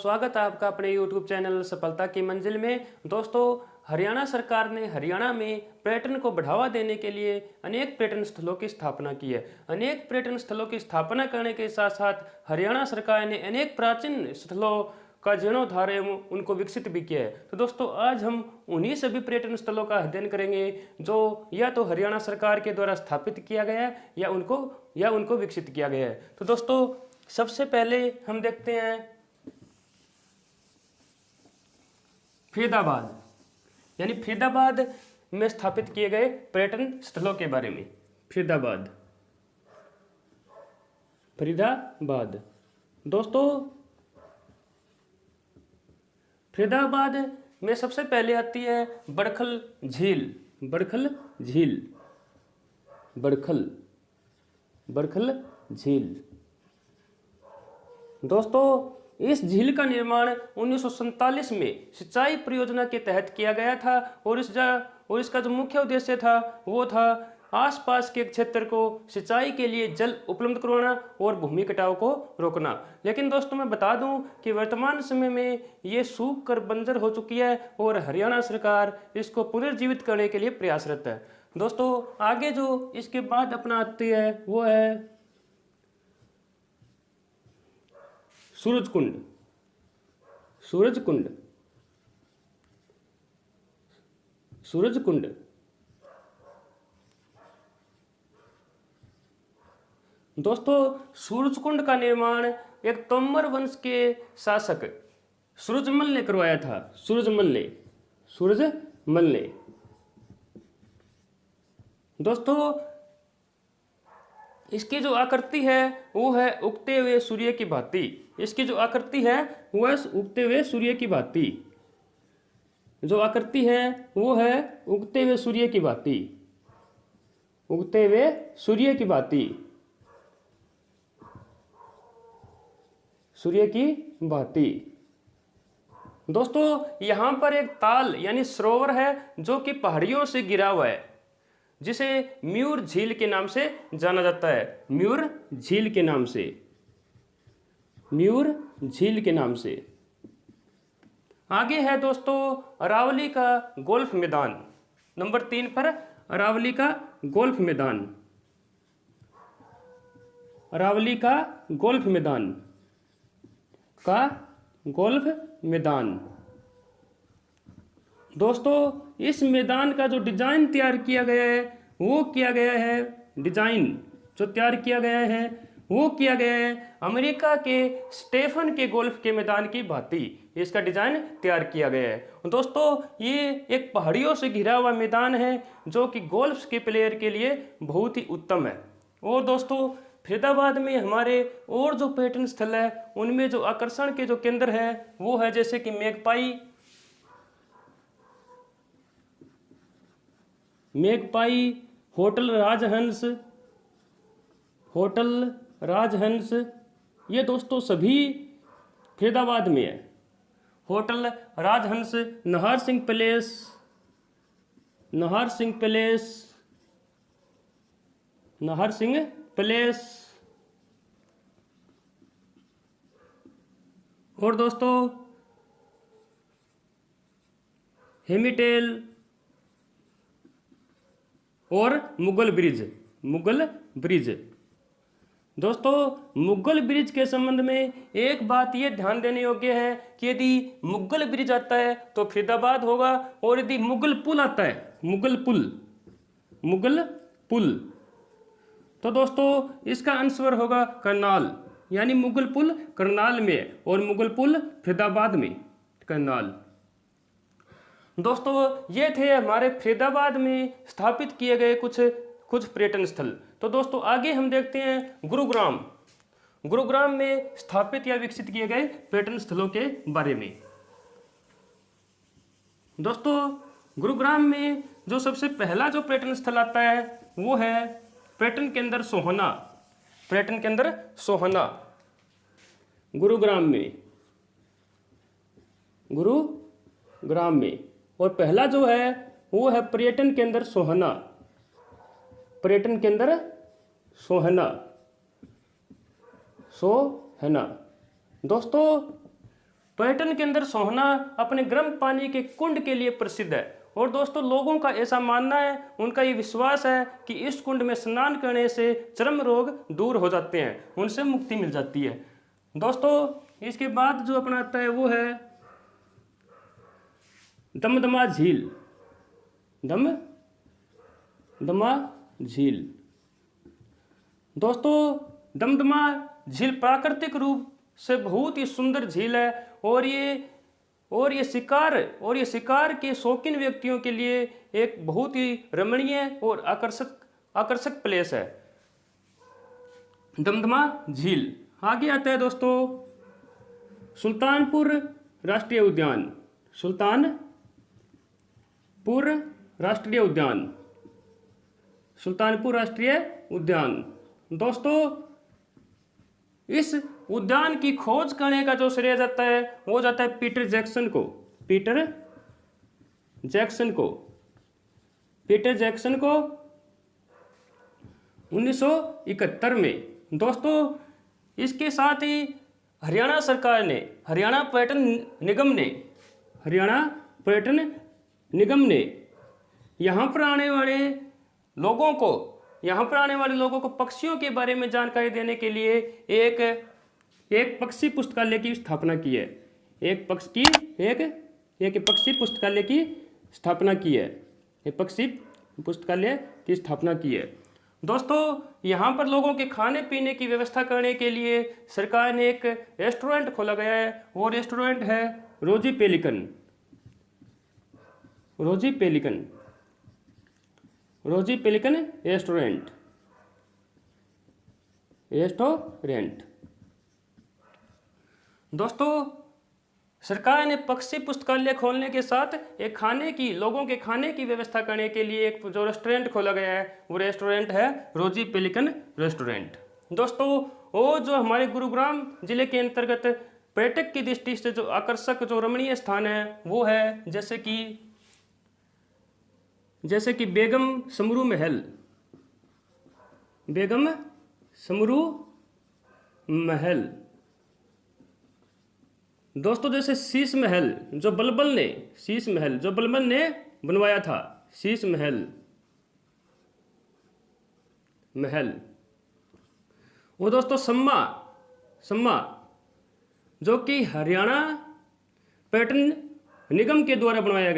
स्वागत है आपका अपने YouTube चैनल सफलता की मंजिल में। दोस्तों, हरियाणा सरकार ने हरियाणा में पर्यटन को बढ़ावा देने के लिए अनेक पर्यटन स्थलों की स्थापना की है। अनेक पर्यटन स्थलों की स्थापना करने के साथ साथ हरियाणा सरकार ने अनेक प्राचीन स्थलों का जीर्णोद्धार एवं उनको विकसित भी किया है। तो दोस्तों, आज हम उन्हीं सभी पर्यटन स्थलों का अध्ययन करेंगे जो या तो हरियाणा सरकार के द्वारा स्थापित किया गया है या उनको विकसित किया गया है। तो दोस्तों, सबसे पहले हम देखते हैं फरीदाबाद, यानी फरीदाबाद में स्थापित किए गए पर्यटन स्थलों के बारे में। फरीदाबाद दोस्तों, फरीदाबाद में सबसे पहले आती है बड़खल झील। बड़खल झील दोस्तों, इस झील का निर्माण 1947 में सिंचाई परियोजना के तहत किया गया था और इसका जो मुख्य उद्देश्य था वो था आसपास के क्षेत्र को सिंचाई के लिए जल उपलब्ध करवाना और भूमि कटाव को रोकना। लेकिन दोस्तों, मैं बता दूं कि वर्तमान समय में ये सूख कर बंजर हो चुकी है और हरियाणा सरकार इसको पुनर्जीवित करने के लिए प्रयासरत है। दोस्तों, आगे जो इसके बाद अपना आती है वो है सूरजकुंड दोस्तों, सूरजकुंड का निर्माण एक तोमर वंश के शासक सूरजमल ने करवाया था। सूरजमल ने दोस्तों, इसकी जो आकृति है वो है उगते हुए सूर्य की भांति। दोस्तों, यहाँ पर एक ताल यानी सरोवर है जो कि पहाड़ियों से घिरा हुआ है, जिसे म्यूर झील के नाम से जाना जाता है। म्यूर झील के नाम से आगे है दोस्तों अरावली का गोल्फ मैदान। नंबर 3 पर अरावली का गोल्फ मैदान दोस्तों, इस मैदान का जो डिजाइन तैयार किया गया है वो किया गया है अमेरिका के स्टेफन के गोल्फ के मैदान की भांति इसका डिजाइन तैयार किया गया है। दोस्तों, ये एक पहाड़ियों से घिरा हुआ मैदान है जो कि गोल्फ के प्लेयर के लिए बहुत ही उत्तम है। और दोस्तों, फरीदाबाद में हमारे और जो पर्यटन स्थल है उनमें जो आकर्षण के जो केंद्र है वो है जैसे कि मेघपाई, होटल राजहंस, ये दोस्तों सभी फरीदाबाद में है। होटल राजहंस, नाहर सिंह पैलेस और दोस्तों हेमिटेल और मुगल ब्रिज। दोस्तों, मुगल ब्रिज के संबंध में एक बात ये ध्यान देने योग्य है कि यदि मुगल ब्रिज आता है तो फरीदाबाद होगा, और यदि मुगल पुल आता है मुगल पुल तो दोस्तों इसका आंसर होगा करनाल, यानी मुगल पुल करनाल में और मुगल पुल फरीदाबाद में। करनाल दोस्तों, ये थे हमारे फरीदाबाद में स्थापित किए गए कुछ पर्यटन स्थल। तो दोस्तों, आगे हम देखते हैं गुरुग्राम में स्थापित या विकसित किए गए पर्यटन स्थलों के बारे में। दोस्तों, गुरुग्राम में जो सबसे पहला जो पर्यटन स्थल आता है वो है पर्यटन केंद्र सोहना। गुरुग्राम में और पहला जो है वो है पर्यटन केंद्र सोहना। दोस्तों, पर्यटन के अंदर सोहना अपने गर्म पानी के कुंड के लिए प्रसिद्ध है। और दोस्तों लोगों का ऐसा मानना है, उनका ये विश्वास है कि इस कुंड में स्नान करने से चर्म रोग दूर हो जाते हैं, उनसे मुक्ति मिल जाती है। दोस्तों इसके बाद जो अपना आता है वो है दमदमा झील। दमदमा झील। दोस्तों दमदमा झील प्राकृतिक रूप से बहुत ही सुंदर झील है और ये शिकार के शौकीन व्यक्तियों के लिए एक बहुत ही रमणीय और आकर्षक प्लेस है दमदमा झील। आगे आता है दोस्तों सुल्तानपुर राष्ट्रीय उद्यान। सुल्तानपुर राष्ट्रीय उद्यान। दोस्तों इस उद्यान की खोज करने का जो श्रेय जाता है वो जाता है पीटर जैक्सन को 1971 में। दोस्तों इसके साथ ही हरियाणा सरकार ने, हरियाणा पर्यटन निगम ने यहाँ पर आने वाले लोगों को पक्षियों के बारे में जानकारी देने के लिए एक पक्षी पुस्तकालय की स्थापना की है। एक पक्षी पुस्तकालय की स्थापना की है। दोस्तों यहाँ पर लोगों के खाने पीने की व्यवस्था करने के लिए सरकार ने एक रेस्टोरेंट खोला गया है। वो रेस्टोरेंट है रोजी पेलिकन। रेस्टोरेंट। दोस्तों सरकार ने पक्षी पुस्तकालय खोलने के साथ लोगों के खाने की व्यवस्था करने के लिए एक जो रेस्टोरेंट खोला गया है वो रेस्टोरेंट है रोजी पेलिकन रेस्टोरेंट। दोस्तों वो जो हमारे गुरुग्राम जिले के अंतर्गत पर्यटक की दृष्टि से जो आकर्षक जो रमणीय स्थान है वो है जैसे कि बेगम समरू महल। दोस्तों जैसे शीश महल जो बलबल ने बनवाया था, शीश महल। वो दोस्तों सम्मा जो कि हरियाणा पर्यटन निगम के द्वारा बनवाया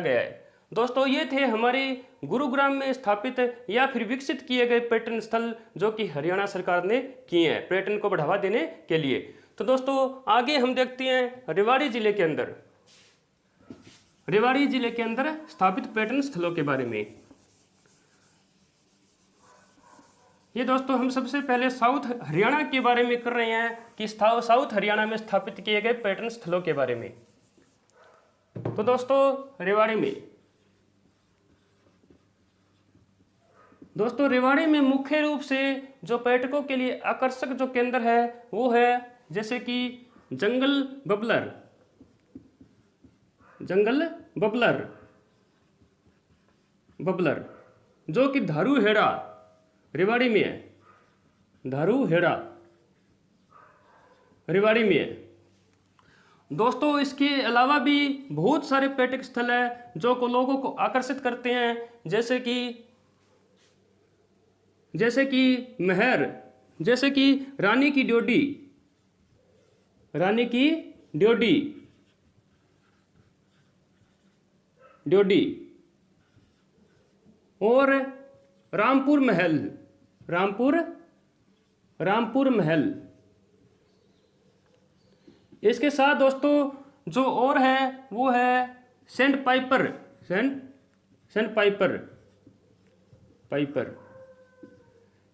गया है। दोस्तों ये थे हमारे गुरुग्राम में स्थापित या फिर विकसित किए गए पर्यटन स्थल जो कि हरियाणा सरकार ने किए हैं पर्यटन को बढ़ावा देने के लिए। तो दोस्तों आगे हम देखते हैं रेवाड़ी जिले के अंदर स्थापित पर्यटन स्थलों के बारे में। ये दोस्तों हम सबसे पहले साउथ हरियाणा के बारे में कर रहे हैं कि साउथ हरियाणा में स्थापित किए गए पर्यटन स्थलों के बारे में। तो दोस्तों रेवाड़ी में मुख्य रूप से जो पर्यटकों के लिए आकर्षक जो केंद्र है वो है जैसे कि जंगल बबलर जो कि धारू हेड़ा रेवाड़ी में है। दोस्तों इसके अलावा भी बहुत सारे पर्यटक स्थल है जो को लोगों को आकर्षित करते हैं जैसे कि रानी की ड्योढ़ी और रामपुर महल। इसके साथ दोस्तों जो और है वो है सेंट पाइपर।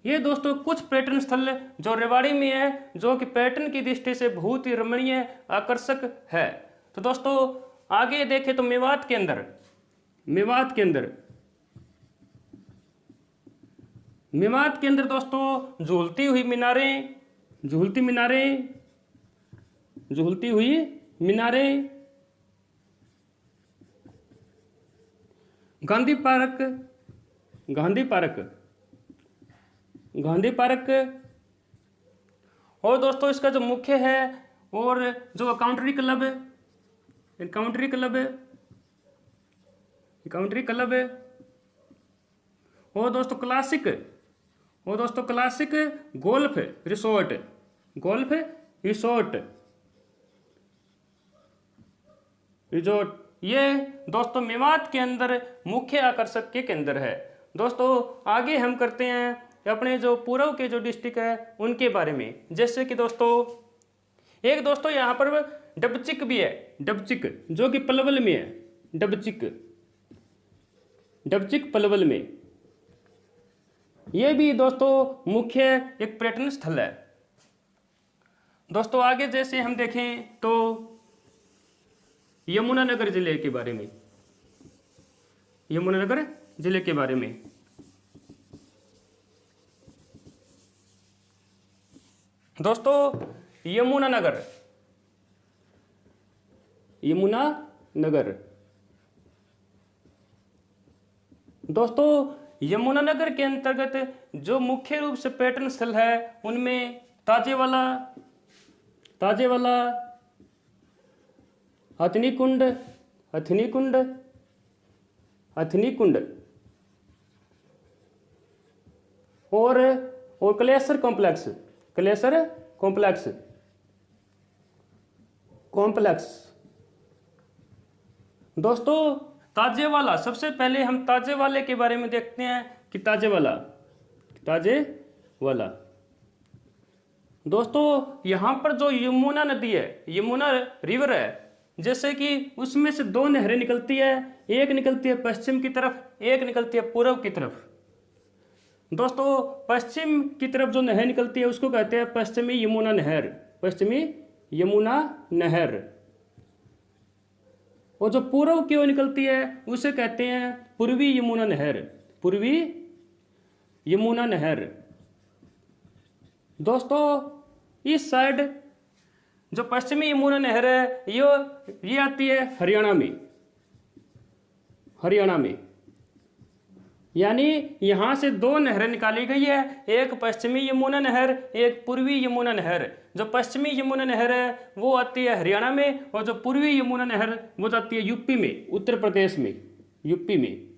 ये दोस्तों कुछ पर्यटन स्थल जो रेवाड़ी में है जो कि पर्यटन की दृष्टि से बहुत ही रमणीय आकर्षक है। तो दोस्तों आगे देखें तो मेवात के अंदर दोस्तों झूलती हुई मीनारें, गांधी पार्क और दोस्तों इसका जो मुख्य है और जो काउंट्री क्लब है, काउंट्री क्लब है, काउंट्री क्लब है, और दोस्तों क्लासिक, और दोस्तों classic golf resort, golf resort resort, ये दोस्तों मेवात के अंदर मुख्य आकर्षक के केंद्र है। दोस्तों आगे हम करते हैं अपने जो पूर्व के जो डिस्ट्रिक्ट है उनके बारे में। जैसे कि दोस्तों एक दोस्तों यहाँ पर डबचिक भी है, डबचिक जो कि पलवल में है, डबचिक, डबचिक पलवल में, ये भी दोस्तों मुख्य एक पर्यटन स्थल है। दोस्तों आगे जैसे हम देखें तो यमुनानगर जिले के बारे में, यमुनानगर जिले के बारे में। दोस्तों यमुनानगर, यमुनानगर, दोस्तों यमुनानगर के अंतर्गत जो मुख्य रूप से पर्यटन स्थल है उनमें ताजेवाला, ताजेवाला, हथनी कुंड, हथनी कुंड, हथनी कुंड और Kalesar complex, Kalesar complex, complex. दोस्तों ताजेवाला, सबसे पहले हम ताजेवाले के बारे में देखते हैं कि ताजेवाला, ताजेवाला दोस्तों यहाँ पर जो यमुना नदी है, यमुना रिवर है, जैसे कि उसमें से दो नहरें निकलती है, एक निकलती है पश्चिम की तरफ, एक निकलती है पूर्व की तरफ। दोस्तों पश्चिम की तरफ जो नहर निकलती है उसको कहते हैं पश्चिमी यमुना नहर, पश्चिमी यमुना नहर, और जो पूर्व की ओर निकलती है उसे कहते हैं पूर्वी यमुना नहर, पूर्वी यमुना नहर। दोस्तों इस साइड जो पश्चिमी यमुना नहर है ये आती है हरियाणा में, हरियाणा में, यानी यहाँ से दो नहरें निकाली गई है, एक पश्चिमी यमुना नहर, एक पूर्वी यमुना नहर। जो पश्चिमी यमुना नहर है वो आती है हरियाणा में, और जो पूर्वी यमुना नहर वो जाती है यूपी में, उत्तर प्रदेश में, यूपी में।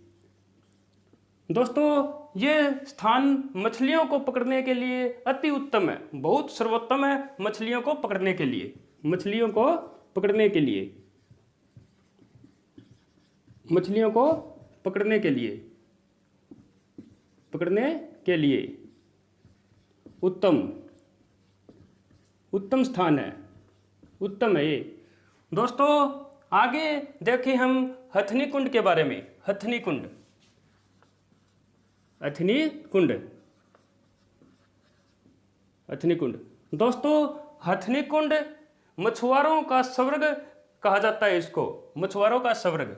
दोस्तों ये स्थान मछलियों को पकड़ने के लिए अति उत्तम है, बहुत सर्वोत्तम है मछलियों को पकड़ने के लिए, मछलियों को पकड़ने के लिए, मछलियों को पकड़ने के लिए, पकड़ने के लिए उत्तम, उत्तम स्थान है, उत्तम है ये। दोस्तों आगे देखें हम हथनी कुंड के बारे में, हथनी कुंड, हथनी कुंड, हथनी कुंड। दोस्तों हथनी कुंड मछुआरों का स्वर्ग कहा जाता है इसको, मछुआरों का स्वर्ग,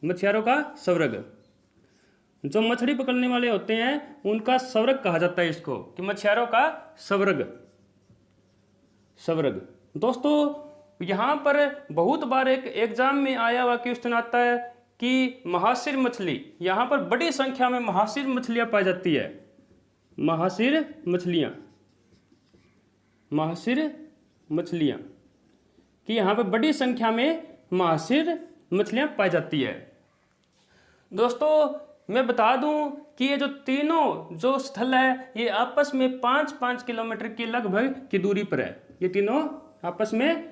मछुआरों का स्वर्ग। जो मछली पकड़ने वाले होते हैं उनका स्वर्ग कहा जाता है इसको, कि मछुआरों का स्वर्ग, स्वर्ग। दोस्तों यहाँ पर बहुत बार एक एग्जाम में आया हुआ क्वेश्चन आता है कि महासिर मछली, यहाँ पर बड़ी संख्या में महासिर मछलियाँ पाई जाती है, महासिर मछलियाँ, महासिर मछलियाँ, कि यहाँ पर बड़ी संख्या में महासिर मछलियाँ पाई जाती है। दोस्तों मैं बता दूं कि ये जो तीनों जो स्थल है ये आपस में 5-5 किलोमीटर की लगभग की दूरी पर है, ये तीनों आपस में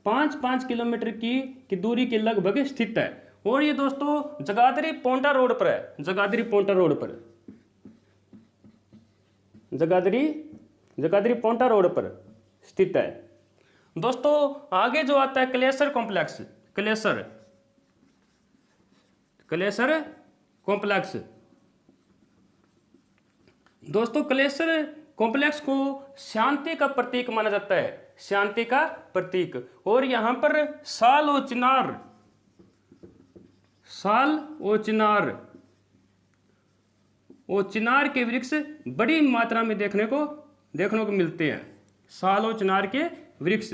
5-5 किलोमीटर की दूरी के लगभग स्थित है। और ये दोस्तों जगाधरी पोंटा रोड पर है, जगाधरी पोंटा रोड पर, जगाधरी पोंटा रोड पर स्थित है। दोस्तों आगे जो आता है कलेसर कॉम्प्लेक्स, कलेसर, कलेसर कॉम्प्लेक्स। दोस्तों कलेसर कॉम्प्लेक्स को शांति का प्रतीक माना जाता है, शांति का प्रतीक। और यहाँ पर साल और चिनार, साल और चिनार, और चिनार के वृक्ष बड़ी मात्रा में देखने को मिलते हैं, साल और चिनार के वृक्ष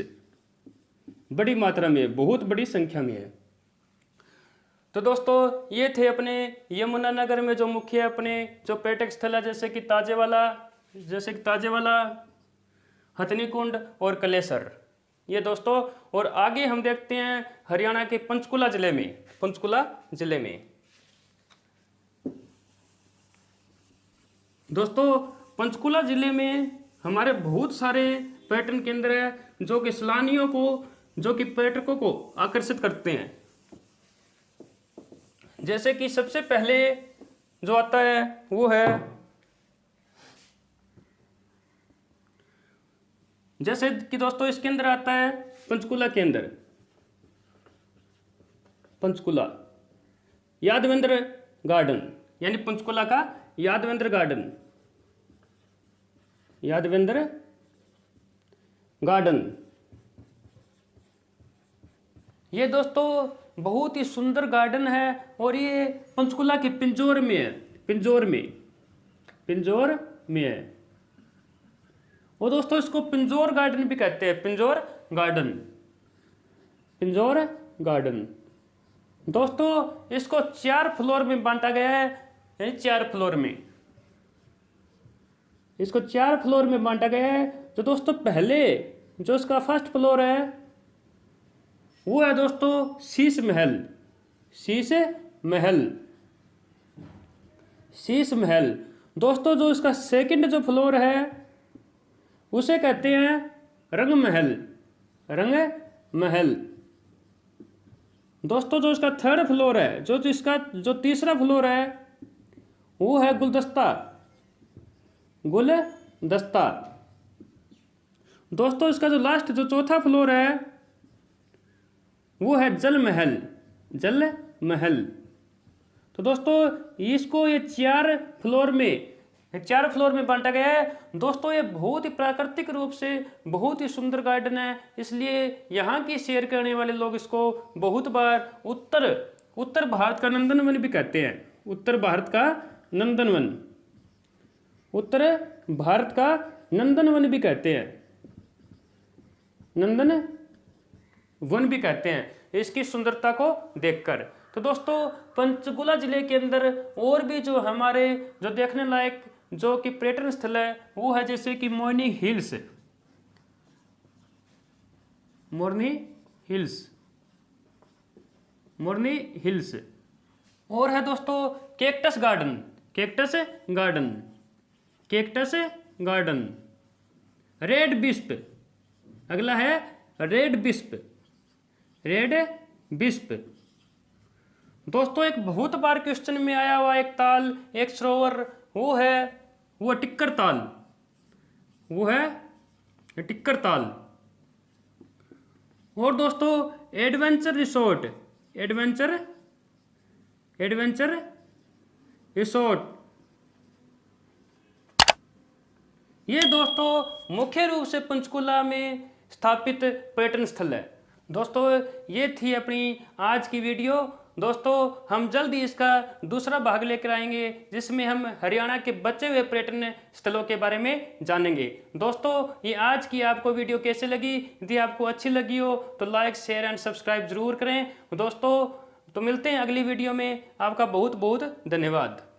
बड़ी मात्रा में, बहुत बड़ी संख्या में है। तो दोस्तों ये थे अपने यमुनानगर में जो मुख्य अपने जो पर्यटक स्थल है, जैसे कि ताजेवाला, जैसे कि ताजेवाला, हथनीकुंड और कलेसर। ये दोस्तों, और आगे हम देखते हैं हरियाणा के पंचकुला जिले में। पंचकुला जिले में दोस्तों, पंचकुला जिले में हमारे बहुत सारे पर्यटन केंद्र हैं जो कि सैलानियों को, जो कि पर्यटकों को आकर्षित करते हैं। जैसे कि सबसे पहले जो आता है वो है, जैसे कि दोस्तों इसके अंदर आता है पंचकुला के अंदर, पंचकुला यादवेंद्र गार्डन, यानी पंचकुला का यादवेंद्र गार्डन, यादवेंद्र गार्डन। ये दोस्तों बहुत ही सुंदर गार्डन है और ये पंचकुला के पिंजौर में है, पिंजौर में है। और दोस्तों इसको पिंजौर गार्डन भी कहते हैं, पिंजौर गार्डन, पिंजौर गार्डन। दोस्तों इसको 4 फ्लोर में बांटा गया है, यानी 4 फ्लोर में, इसको 4 फ्लोर में बांटा गया है। तो दोस्तों पहले जो इसका फर्स्ट फ्लोर है वो है दोस्तों शीश महल, शीश महल, शीश महल। दोस्तों जो इसका सेकंड जो फ्लोर है उसे कहते हैं रंग महल, रंग महल। दोस्तों जो इसका थर्ड फ्लोर है, जो इसका जो तीसरा फ्लोर है वो है गुलदस्ता, गुलदस्ता। दोस्तों इसका जो लास्ट जो चौथा फ्लोर है वो है जल महल, जल महल। तो दोस्तों इसको ये 4 फ्लोर में बांटा गया है। दोस्तों ये बहुत ही प्राकृतिक रूप से बहुत ही सुंदर गार्डन है, इसलिए यहाँ की सैर करने वाले लोग इसको बहुत बार उत्तर भारत का नंदनवन भी कहते हैं, उत्तर भारत का नंदनवन, उत्तर भारत का नंदनवन भी कहते हैं, नंदन वन भी कहते हैं इसकी सुंदरता को देखकर। तो दोस्तों पंचकुला जिले के अंदर और भी जो हमारे जो देखने लायक जो कि पर्यटन स्थल है वो है, जैसे कि Morni hills, Morni hills, Morni hills. और है दोस्तों cactus garden, cactus garden, cactus garden. Red Bishop, अगला है रेड बिस्प, रेड बिस्प। दोस्तों एक बहुत बार क्वेश्चन में आया हुआ एक ताल, एक सरोवर, वो टिक्कर ताल, वो है टिक्कर ताल। और दोस्तों एडवेंचर रिसोर्ट, एडवेंचर रिसोर्ट, ये दोस्तों मुख्य रूप से पंचकुला में स्थापित पर्यटन स्थल है। दोस्तों ये थी अपनी आज की वीडियो। दोस्तों हम जल्द ही इसका दूसरा भाग लेकर आएंगे जिसमें हम हरियाणा के बचे हुए पर्यटन स्थलों के बारे में जानेंगे। दोस्तों ये आज की आपको वीडियो कैसे लगी? यदि आपको अच्छी लगी हो तो लाइक, शेयर एंड सब्सक्राइब जरूर करें। दोस्तों तो मिलते हैं अगली वीडियो में। आपका बहुत बहुत धन्यवाद।